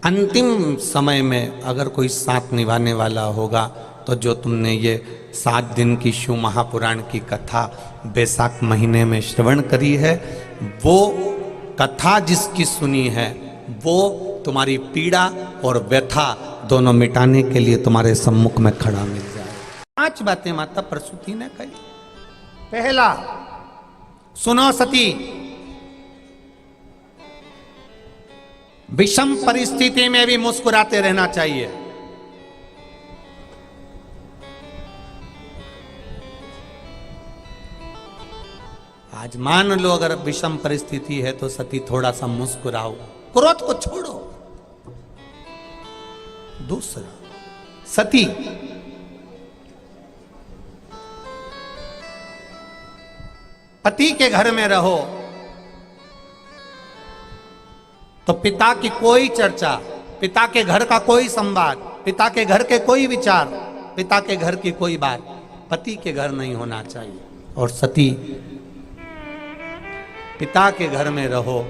अंतिम समय में अगर कोई साथ निभाने वाला होगा तो जो तुमने ये 7 दिन की शिव महापुराण की कथा बैसाख महीने में श्रवण करी है, वो कथा जिसकी सुनी है वो तुम्हारी पीड़ा और व्यथा दोनों मिटाने के लिए तुम्हारे सम्मुख में खड़ा मिल जाए। 5 बातें माता प्रसूति ने कही। पहला, सुनो सती, विषम परिस्थिति में भी मुस्कुराते रहना चाहिए। आज मान लो अगर विषम परिस्थिति है तो सती थोड़ा सा मुस्कुराओ, क्रोध को छोड़ो। दूसरा, सती पति के घर में रहो तो पिता की कोई चर्चा, पिता के घर का कोई संवाद, पिता के घर के कोई विचार, पिता के घर की कोई बात पति के घर नहीं होना चाहिए। और सती पिता के घर में रहो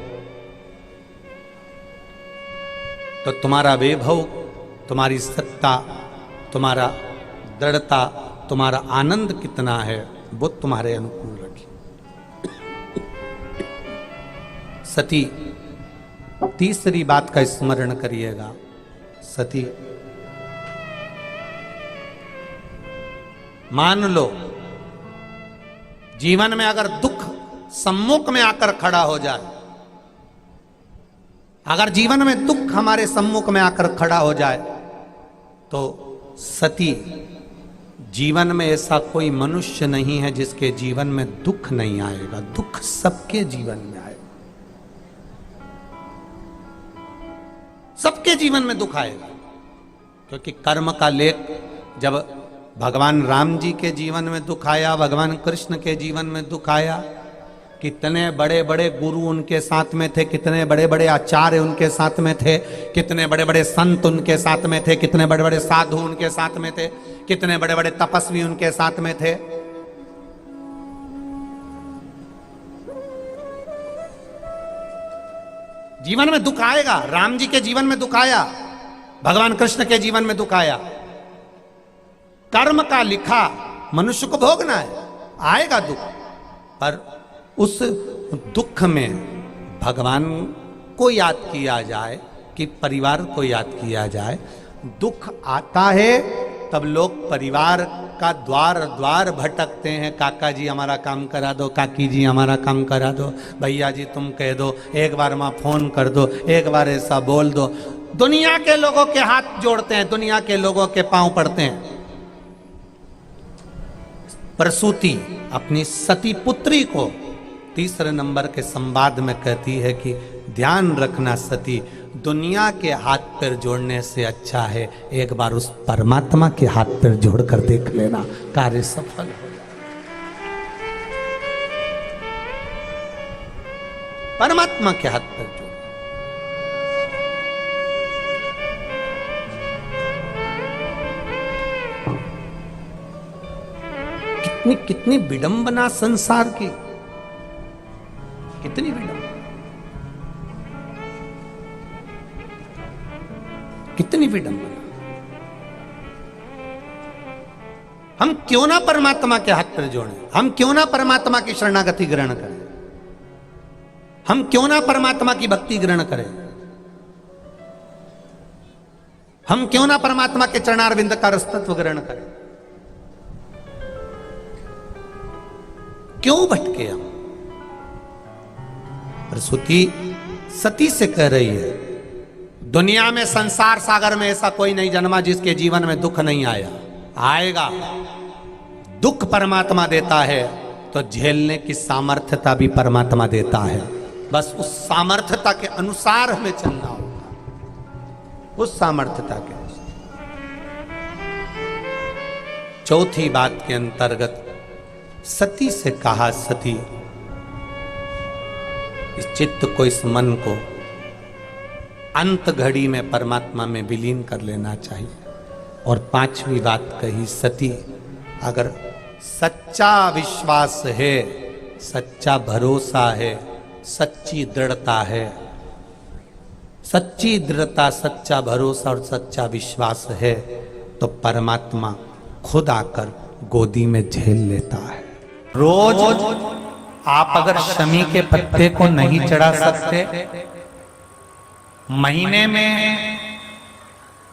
तो तुम्हारा वैभव, तुम्हारी सत्ता, तुम्हारा दृढ़ता, तुम्हारा आनंद कितना है वो तुम्हारे अनुकूल रखी। सती, तीसरी बात का स्मरण करिएगा। सती, मान लो जीवन में अगर दुख सम्मुख में आकर खड़ा हो जाए, अगर जीवन में दुख हमारे सम्मुख में आकर खड़ा हो जाए तो सती, जीवन में ऐसा कोई मनुष्य नहीं है जिसके जीवन में दुख नहीं आएगा। दुख सबके जीवन में आएगा, सबके जीवन में दुख आएगा। क्योंकि कर्म का लेख जब भगवान राम जी के जीवन में दुख आया, भगवान कृष्ण के जीवन में दुख आया, कितने बड़े बड़े गुरु उनके साथ में थे, कितने बड़े बड़े आचार्य उनके साथ में थे, कितने बड़े बड़े संत उनके साथ में थे, कितने बड़े बड़े साधु उनके साथ में थे, कितने बड़े बड़े तपस्वी उनके साथ में थे। जीवन में दुख आएगा। राम जी के जीवन में दुख आया, भगवान कृष्ण के जीवन में दुख आया। कर्म का लिखा मनुष्य को भोगना है, आएगा दुख। पर उस दुख में भगवान को याद किया जाए कि परिवार को याद किया जाए। दुख आता है तब लोग परिवार का द्वार द्वार भटकते हैं। काका जी हमारा काम करा दो, काकी जी हमारा काम करा दो, भैया जी तुम कह दो, एक बार माँ फोन कर दो, एक बार ऐसा बोल दो। दुनिया के लोगों के हाथ जोड़ते हैं, दुनिया के लोगों के पांव पड़ते हैं। प्रसूति अपनी सती पुत्री को तीसरे नंबर के संवाद में कहती है कि ध्यान रखना सती, दुनिया के हाथ पैर जोड़ने से अच्छा है एक बार उस परमात्मा के हाथ पैर जोड़कर देख लेना, कार्य सफल हो जाए। परमात्मा के हाथ पैर जोड़। कितनी कितनी विडंबना संसार की, कितनी विडंबना, कितनी विडंबना। हम क्यों ना परमात्मा के हाथ पर जोड़ें, हम क्यों ना परमात्मा की शरणागति ग्रहण करें, हम क्यों ना परमात्मा की भक्ति ग्रहण करें, हम क्यों ना परमात्मा के चरणारविंद का रसतत्व ग्रहण करें। क्यों भटके हम। प्रसूति सती से कह रही है, दुनिया में संसार सागर में ऐसा कोई नहीं जन्मा जिसके जीवन में दुख नहीं आया, आएगा। दुख परमात्मा देता है तो झेलने की सामर्थ्यता भी परमात्मा देता है। बस उस सामर्थ्यता के अनुसार हमें चलना होगा, उस सामर्थ्यता के अनुसार। चौथी बात के अंतर्गत सती से कहा, सती इस चित्त को, इस मन को अंत घड़ी में परमात्मा में विलीन कर लेना चाहिए। और 5वीं बात कही, सती अगर सच्चा विश्वास है, सच्चा भरोसा है, सच्ची दृढ़ता है, सच्ची दृढ़ता, सच्चा भरोसा और सच्चा विश्वास है तो परमात्मा खुद आकर गोदी में झेल लेता है। रोज आप अगर शमी के पत्ते को नहीं चढ़ा सकते, महीने में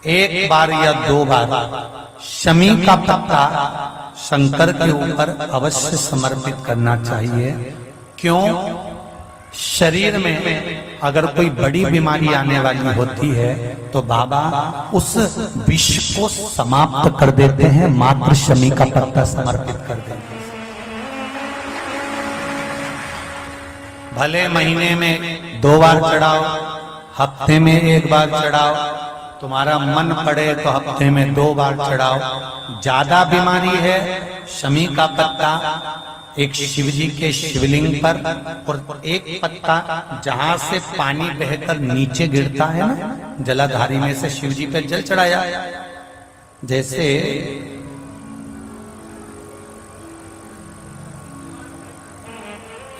एक बार या 2 बार शमी का पत्ता शंकर के ऊपर अवश्य समर्पित करना चाहिए। क्यों? शरीर में अगर कोई बड़ी बीमारी आने वाली होती है तो बाबा उस विष को समाप्त कर देते हैं, मात्र शमी का पत्ता समर्पित कर देते हैं। भले महीने में 2 बार चढ़ाओ, हफ्ते में 1 बार चढ़ाओ, तुम्हारा मन पड़े तो हफ्ते में 2 बार चढ़ाओ। ज्यादा बीमारी है, शमी का पत्ता एक शिवजी के शिवलिंग पर और एक पत्ता जहां से पानी बहकर नीचे गिरता है ना, जलाधारी में से शिवजी पे जल चढ़ाया। जैसे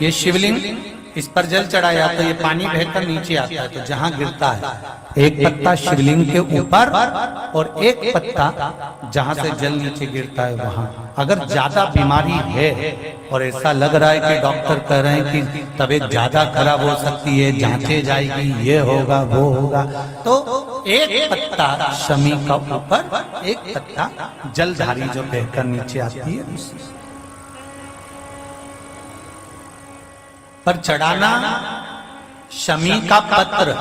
ये शिवलिंग, इस पर जल चढ़ाया तो ये पानी बहकर नीचे आता है, तो जहां गिरता है एक पत्ता शिवलिंग के ऊपर और एक पत्ता जहां से जल नीचे गिरता है वहां। अगर ज्यादा बीमारी है और ऐसा लग रहा है कि डॉक्टर कह रहे हैं कि तबीयत ज्यादा खराब हो सकती है, जांचे जाएगी, ये होगा वो होगा, तो एक पत्ता शमी का ऊपर, एक पत्ता जलधारी जो बहकर नीचे आती है पर चढ़ाना। शमी का पत्र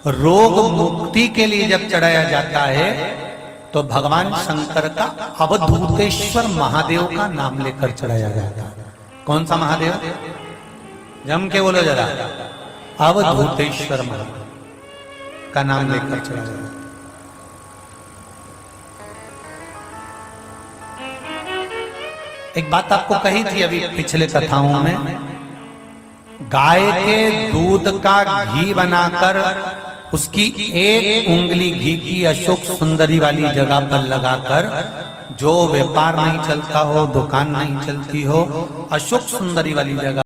रोग मुक्ति के लिए जब चढ़ाया जाता है तो भगवान शंकर का अवधूतेश्वर महादेव का नाम लेकर चढ़ाया जाता है। कौन सा महादेव? जम के बोलो जरा। अवधूतेश्वर महादेव का नाम लेकर चढ़ाया जाता है। एक बात आपको कही थी अभी पिछले कथाओं में, गाय के दूध का घी बनाकर उसकी एक उंगली घी की अशोक सुंदरी वाली जगह पर लगाकर, जो व्यापार नहीं चलता हो, दुकान नहीं चलती हो, अशोक सुंदरी वाली जगह